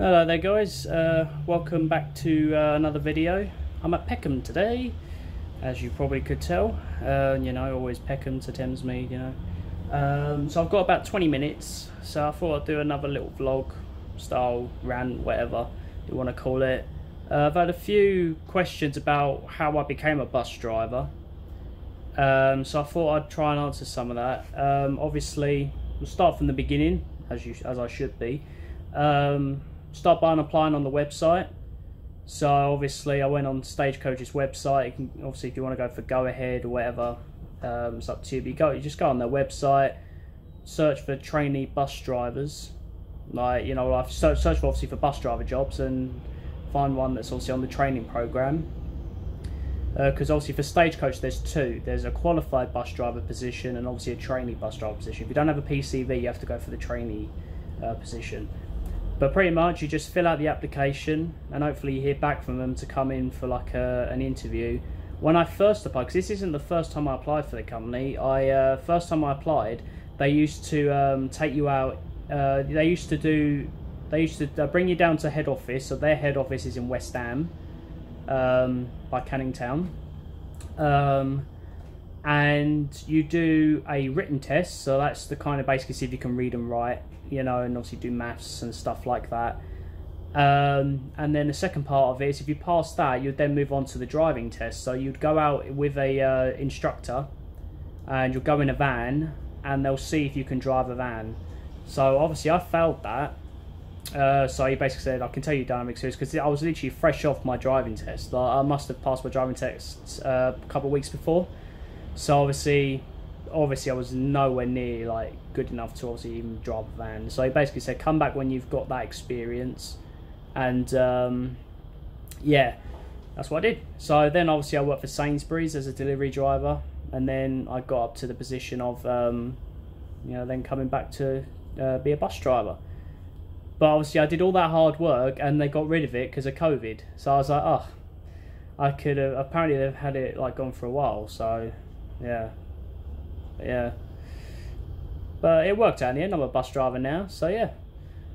Hello there guys, welcome back to another video. I'm at Peckham today, as you probably could tell. You know, always Peckham to Thamesmead, you know. So I've got about 20 minutes, so I thought I'd do another little vlog, style, rant, whatever you want to call it. I've had a few questions about how I became a bus driver. So I thought I'd try and answer some of that. Obviously, we'll start from the beginning, as I should be. Start by applying on the website. So obviously I went on Stagecoach's website. You can, obviously if you want to go for Go Ahead or whatever, it's up to you. But you just go on their website, search for trainee bus drivers. Like, you know, I've searched for obviously for bus driver jobs and find one that's obviously on the training program. Because obviously for Stagecoach there's two. There's a qualified bus driver position and obviously a trainee bus driver position. If you don't have a PCV, you have to go for the trainee position. But pretty much you just fill out the application and hopefully you hear back from them to come in for like an interview. When I first applied, because this isn't the first time I applied for the company, first time I applied, they used to take you out. They used to bring you down to head office. So their head office is in West Ham, by Canning Town, and you do a written test. So that's the kind of basically see if you can read and write, you know, and obviously do maths and stuff like that. And then the second part of it is if you pass that, you'd then move on to the driving test. So you'd go out with a instructor and you'll go in a van and they'll see if you can drive a van. So obviously I failed that. So he basically said, I can tell you don't have experience, because I was literally fresh off my driving test. Like, I must have passed my driving test a couple of weeks before. So obviously I was nowhere near like good enough to obviously even drive a van. So he basically said, come back when you've got that experience. And yeah, that's what I did. So then obviously I worked for Sainsbury's as a delivery driver, and then I got up to the position of you know, then coming back to be a bus driver. But obviously I did all that hard work and they got rid of it because of COVID. So I was like, oh, I could have, apparently they've had it like gone for a while. So yeah. But it worked out in the end. I'm a bus driver now, so yeah.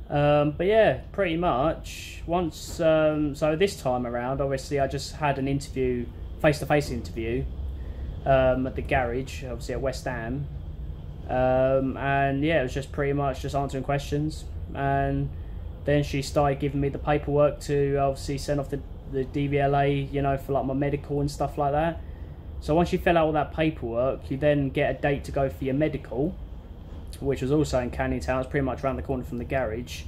But yeah, pretty much once, so this time around, obviously I just had an interview, face-to-face interview, at the garage, obviously at West Ham. And yeah, it was just pretty much just answering questions. And then she started giving me the paperwork to obviously send off the DVLA, you know, for like my medical and stuff like that. So once you fill out all that paperwork, you then get a date to go for your medical, which was also in Canning Town. It's pretty much around the corner from the garage.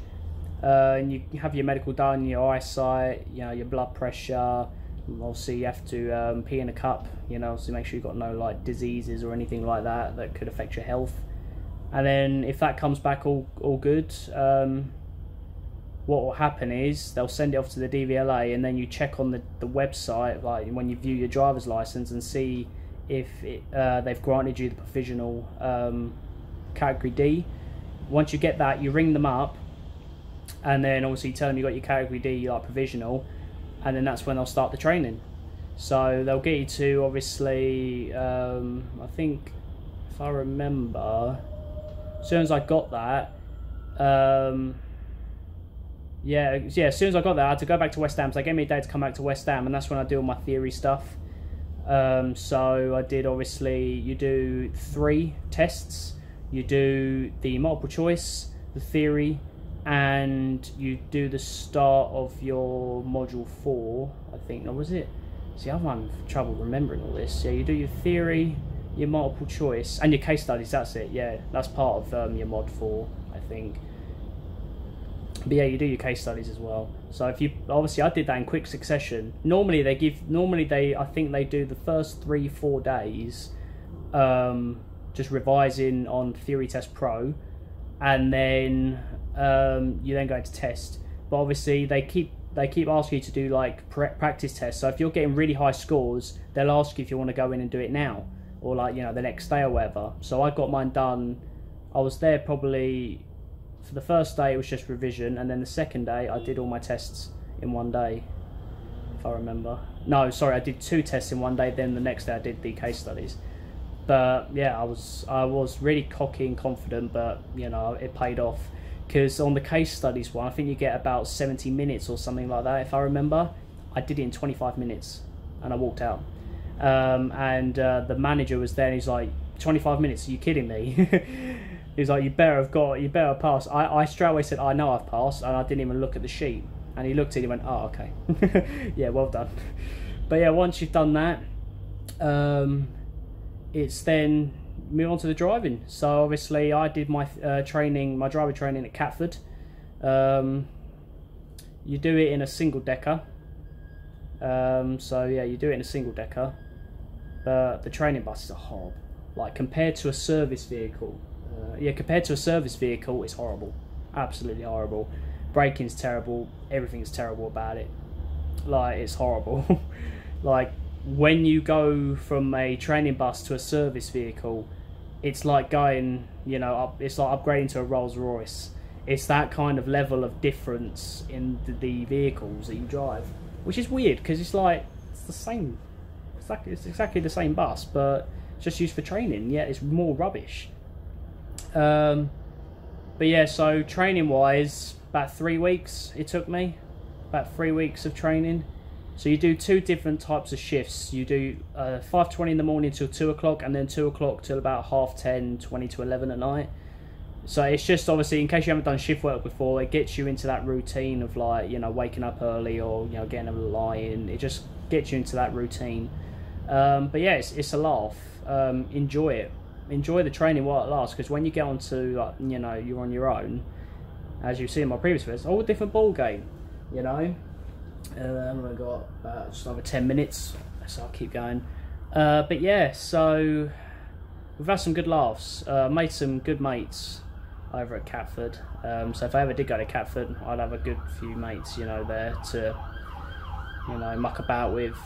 And you have your medical done, your eyesight, you know, your blood pressure. Obviously you have to pee in a cup, you know, so make sure you've got no like diseases or anything like that that could affect your health. And then if that comes back all good, what will happen is they'll send it off to the DVLA, and then you check on the website, like when you view your driver's license, and see if they've granted you the provisional category D. Once you get that, you ring them up, and then obviously tell them you got your category D, like provisional, and then that's when they'll start the training. So they'll get you to obviously, I think if I remember, as soon as I got that, yeah, as soon as I got that, I had to go back to West Ham. So they gave me a day to come back to West Ham, and that's when I do all my theory stuff. So I did, obviously, you do 3 tests. You do the multiple choice, the theory, and you do the start of your module 4, I think. Or was it? See, I'm having trouble remembering all this. Yeah, you do your theory, your multiple choice, and your case studies. That's it. Yeah, that's part of your mod 4, I think. But yeah, you do your case studies as well. So if you, obviously I did that in quick succession. Normally I think they do the first 3-4 days just revising on Theory Test Pro, and then you then go into test. But obviously they keep asking you to do like practice tests. So if you're getting really high scores, they'll ask you if you want to go in and do it now, or like, you know, the next day or whatever. So I got mine done. I was there probably for the first day, it was just revision, and then the second day I did all my tests in one day, if I remember. No, sorry, I did 2 tests in one day, then the next day I did the case studies. But yeah, I was really cocky and confident, but you know, it paid off. because on the case studies one, I think you get about 70 minutes or something like that, if I remember. I did it in 25 minutes and I walked out. The manager was there and he's like, 25 minutes, are you kidding me? He's like, you better have passed. I straight away said, I know I've passed, and I didn't even look at the sheet. And he looked at it and went, oh, okay. Yeah, well done. But yeah, once you've done that, it's then move on to the driving. So obviously I did my my driver training at Catford. You do it in a single decker. So yeah, you do it in a single decker. But the training buses are horrible. Like compared to a service vehicle, it's horrible. Absolutely horrible. Braking's terrible. Everything's terrible about it. Like, it's horrible. Like, when you go from a training bus to a service vehicle, it's like going, you know, it's like upgrading to a Rolls Royce. It's that kind of level of difference in the vehicles that you drive, which is weird because it's like it's the same. It's exactly the same bus, but it's just used for training. Yeah, it's more rubbish. But yeah, so training wise, about 3 weeks it took me. About 3 weeks of training. So you do 2 different types of shifts. You do 5:20 in the morning till 2 o'clock, and then 2 o'clock till about 10:30, 20 to 11 at night. So it's just obviously, in case you haven't done shift work before, it gets you into that routine of, like, you know, waking up early or, you know, getting a lie in. It just gets you into that routine. But yeah, it's a laugh. Enjoy it. Enjoy the training while it lasts, because when you get onto, like, you know, you're on your own, as you see in my previous videos, a whole different ball game, you know. I've got just over 10 minutes, so I'll keep going. But yeah, so we've had some good laughs. Made some good mates over at Catford. So if I ever did go to Catford, I'd have a good few mates, you know, there to, you know, muck about with.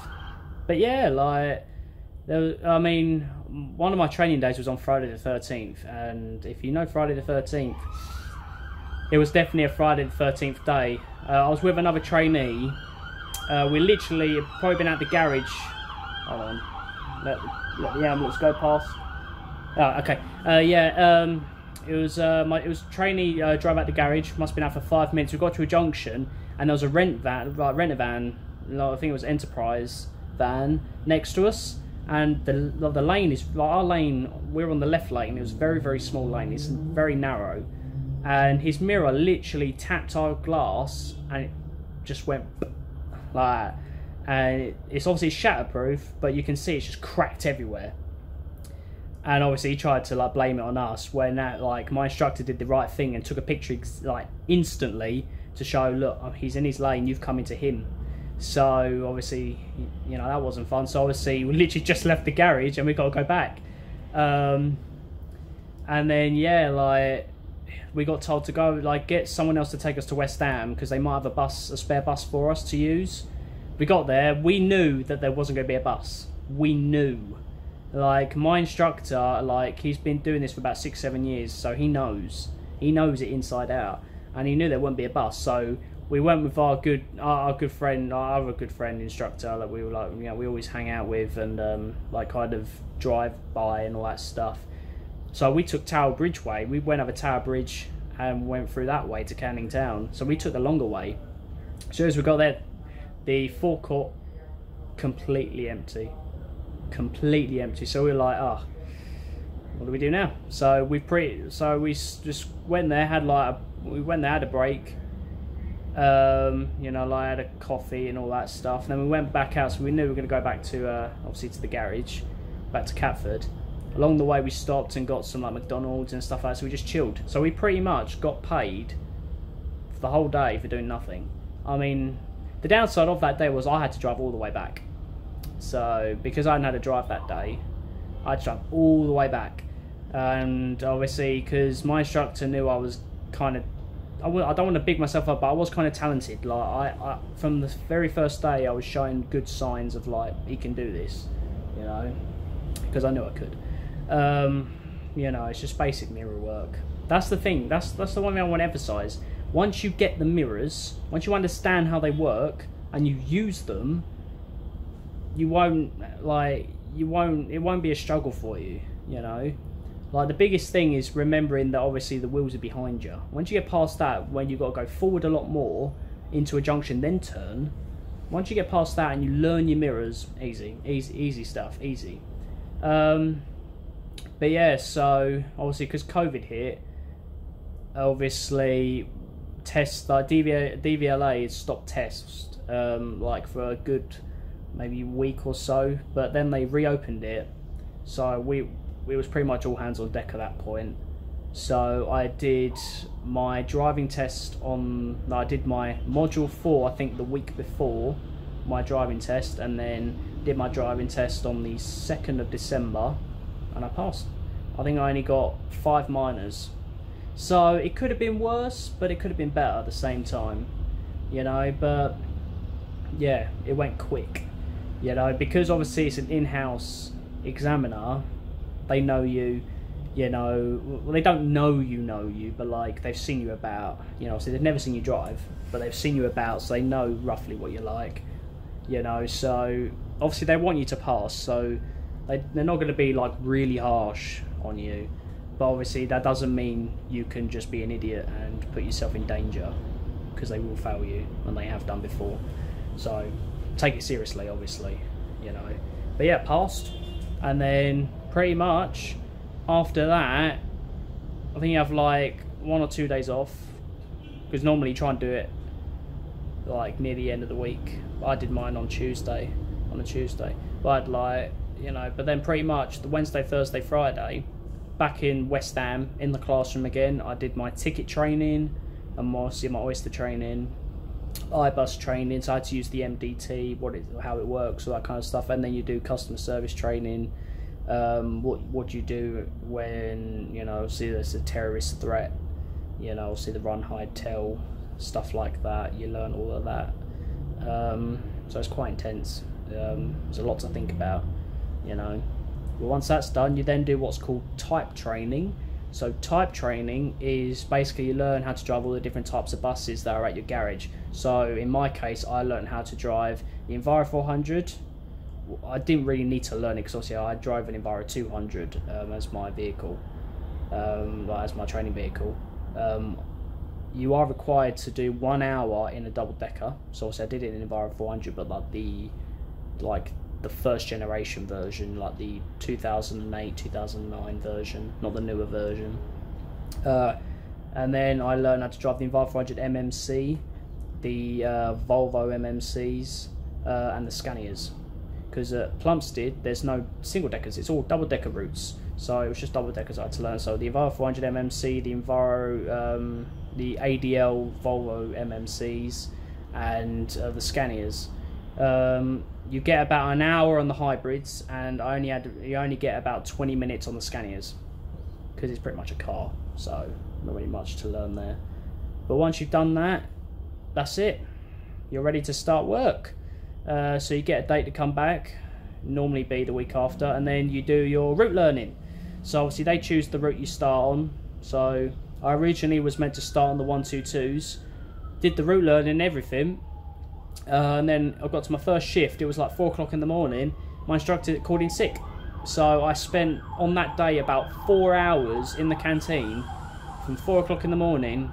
But yeah, like, I mean, one of my training days was on Friday the 13th, and if you know Friday the 13th, it was definitely a Friday the 13th day. I was with another trainee. We literally had probably been at the garage. Hold on, let the ambulance go past. Oh, okay. It was trainee drive out the garage. Must have been out for 5 minutes. We got to a junction, and there was a rent a van. I think it was Enterprise van next to us. And the lane is, like, our lane, we're on the left lane. It was a very, very small lane. It's very narrow. And his mirror literally tapped our glass and it just went like that. And it's obviously shatterproof, but you can see it's just cracked everywhere. And obviously he tried to, like, blame it on us, when that, like, my instructor did the right thing and took a picture, like, instantly to show, look, he's in his lane, you've come into him. So obviously, you know, that wasn't fun. So obviously we literally just left the garage and we got to go back. And then, yeah, like, we got told to go, like, get someone else to take us to West Ham, because they might have a spare bus for us to use. We got there, we knew that there wasn't going to be a bus. We knew. Like, my instructor, like, he's been doing this for about 6-7 years, so he knows it inside out, and he knew there wouldn't be a bus. So we went with our other good friend instructor that we were, like, you know, we always hang out with, and like, kind of drive by and all that stuff. So we took Tower Bridge way. We went over Tower Bridge and went through that way to Canning Town. So we took the longer way. As soon as we got there, the forecourt completely empty. Completely empty. So we were like, oh, what do we do now? So we just went there, had a break. You know, like, had a coffee and all that stuff. And then we went back out, so we knew we were going to go back to obviously to the garage, back to Catford. Along the way we stopped and got some, like, McDonald's and stuff like that, so we just chilled. So we pretty much got paid for the whole day for doing nothing. I mean, the downside of that day was I had to drive all the way back. So because I hadn't had to drive that day, I had to drive all the way back. And obviously, because my instructor knew I was kind of, I don't want to big myself up, but I was kind of talented. Like, I from the very first day, I was showing good signs of, like, he can do this, you know, because I knew I could. You know, it's just basic mirror work. That's the thing. That's the one thing I want to emphasize. Once you get the mirrors, once you understand how they work and you use them, it won't be a struggle for you, you know. Like, the biggest thing is remembering that obviously the wheels are behind you. Once you get past that, when you've got to go forward a lot more into a junction, then turn. Once you get past that and you learn your mirrors, easy stuff, easy. But yeah, so obviously because COVID hit, obviously tests like DVLA stopped tests like for a good maybe week or so, but then they reopened it, so it was pretty much all hands on deck at that point. So I did my driving test I did my module 4 I think the week before my driving test, and then did my driving test on the 2nd of December, and I passed. I think I only got 5 minors, so it could have been worse, but it could have been better at the same time, you know. But yeah, it went quick, you know, because obviously it's an in-house examiner. They know you, you know, well, they don't know you, but like they've seen you about, you know, so they've never seen you drive, but they've seen you about, so they know roughly what you're like, you know. So obviously they want you to pass, so they're not going to be like really harsh on you, but obviously that doesn't mean you can just be an idiot and put yourself in danger, because they will fail you, and they have done before. So take it seriously, obviously, you know. But yeah, passed. And then pretty much after that, I think you have like 1 or 2 days off, because normally you try and do it like near the end of the week. I did mine on a Tuesday, but I'd like, you know, but then pretty much the Wednesday, Thursday, Friday, back in West Ham in the classroom again. I did my ticket training and my oyster training, iBus training, so I had to use the MDT, how it works, all that kind of stuff. And then you do customer service training, what do you do when, you know, see there's a terrorist threat, you know, see the run, hide, tell, stuff like that. You learn all of that, so it's quite intense. There's a lot to think about, you know. But once that's done, you then do what's called type training. So type training is basically you learn how to drive all the different types of buses that are at your garage. So in my case, I learned how to drive the Enviro 400. I didn't really need to learn it, because obviously I drove an Enviro 200 as my vehicle, as my training vehicle. You are required to do 1 hour in a double decker. So obviously I did it in Enviro 400, but like the first generation version, like the 2008 2009 version, not the newer version. And then I learned how to drive the Enviro 400 MMC, the Volvo MMCs, and the Scanias, because at Plumstead there's no single deckers, it's all double decker routes, so it was just double deckers I had to learn. So the Enviro 400 MMC, the Enviro, the ADL Volvo MMCs, and the Scanias. You get about an hour on the hybrids, and you only get about 20 minutes on the Scanias, because it's pretty much a car, so not really much to learn there. But once you've done that, that's it. You're ready to start work. So you get a date to come back, normally be the week after, and then you do your route learning. So obviously they choose the route you start on. So I originally was meant to start on the 122s, did the route learning and everything, and then I got to my first shift. It was like 4 o'clock in the morning. My instructor called in sick, so I spent on that day about 4 hours in the canteen from 4 o'clock in the morning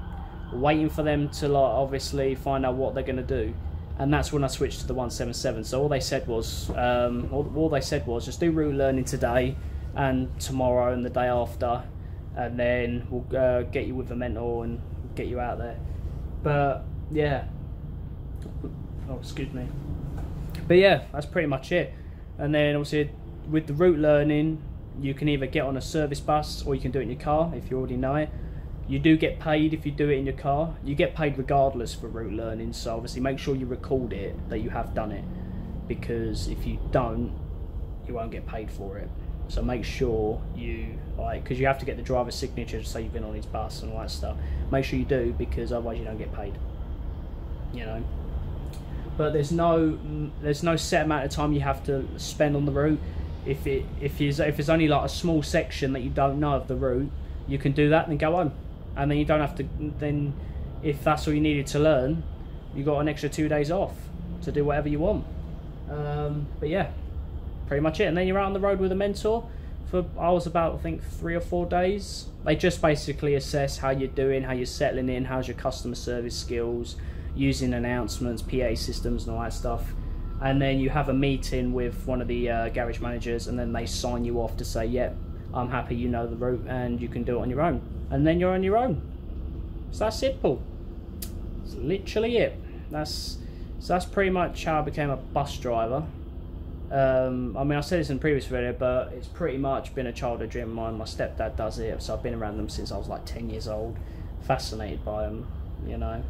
waiting for them to like obviously find out what they're going to do. And that's when I switched to the 177. So all they said was just do route learning today and tomorrow and the day after, and then we'll get you with a mentor and get you out there. But yeah, oh excuse me. But yeah, that's pretty much it. And then obviously with the route learning, you can either get on a service bus or you can do it in your car if you already know it. You do get paid if you do it in your car. You get paid regardless for route learning, so obviously make sure you record it, that you have done it, because if you don't, you won't get paid for it. So make sure you, like, because you have to get the driver's signature to say you've been on his bus and all that stuff. Make sure you do, because otherwise you don't get paid, you know. But there's no set amount of time you have to spend on the route. If it's only like a small section that you don't know of the route, you can do that and then go home. And then you don't have to, then if that's all you needed to learn, you got an extra 2 days off to do whatever you want. But yeah, pretty much it. And then you're out on the road with a mentor I was about, I think, 3 or 4 days. They just basically assess how you're doing, how you're settling in, how's your customer service skills, using announcements, PA systems and all that stuff. And then you have a meeting with one of the garage managers, and then they sign you off to say, yep, I'm happy you know the route and you can do it on your own. And then you're on your own. It's that simple. It's literally it. That's pretty much how I became a bus driver. I mean, I said this in a previous video, but it's pretty much been a childhood dream of mine. My stepdad does it, so I've been around them since I was like 10 years old. Fascinated by them, you know.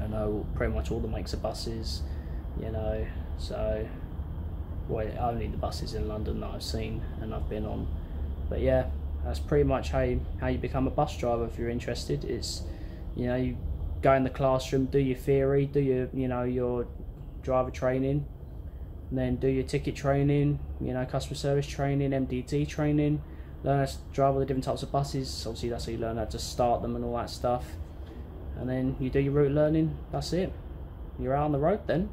I know pretty much all the makes of buses, you know. So, well, only the buses in London that I've seen and I've been on. But yeah, that's pretty much how you become a bus driver if you're interested. It's, you know, you go in the classroom, do your theory, do your driver training, and then do your ticket training, you know, customer service training, MDT training, learn how to drive all the different types of buses. Obviously that's how you learn how to start them and all that stuff. And then you do your route learning, that's it. You're out on the road then.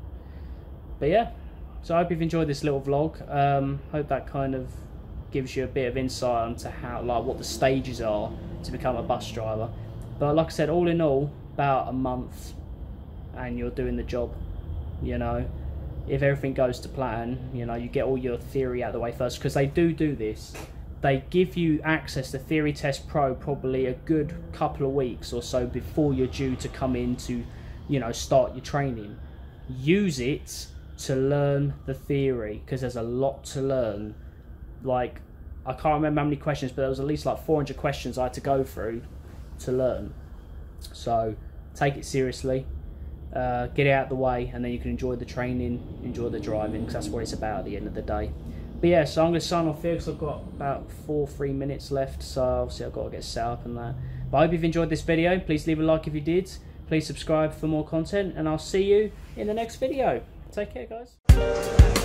But yeah, so I hope you've enjoyed this little vlog. Hope that kind of gives you a bit of insight into how, like, what the stages are to become a bus driver. But like I said, all in all, about a month and you're doing the job, you know. If everything goes to plan, you know, you get all your theory out of the way first, because they do this. They give you access to Theory Test Pro probably a good couple of weeks or so before you're due to come in to, you know, start your training. Use it to learn the theory, because there's a lot to learn. Like, I can't remember how many questions, but there was at least like 400 questions I had to go through to learn. So take it seriously, get it out of the way, and then you can enjoy the training, enjoy the driving, because that's what it's about at the end of the day. But yeah, so I'm going to sign off here because I've got about 3 minutes left, so obviously I've got to get set up and that. But I hope you've enjoyed this video. Please leave a like if you did. Please subscribe for more content, and I'll see you in the next video. Take care, guys.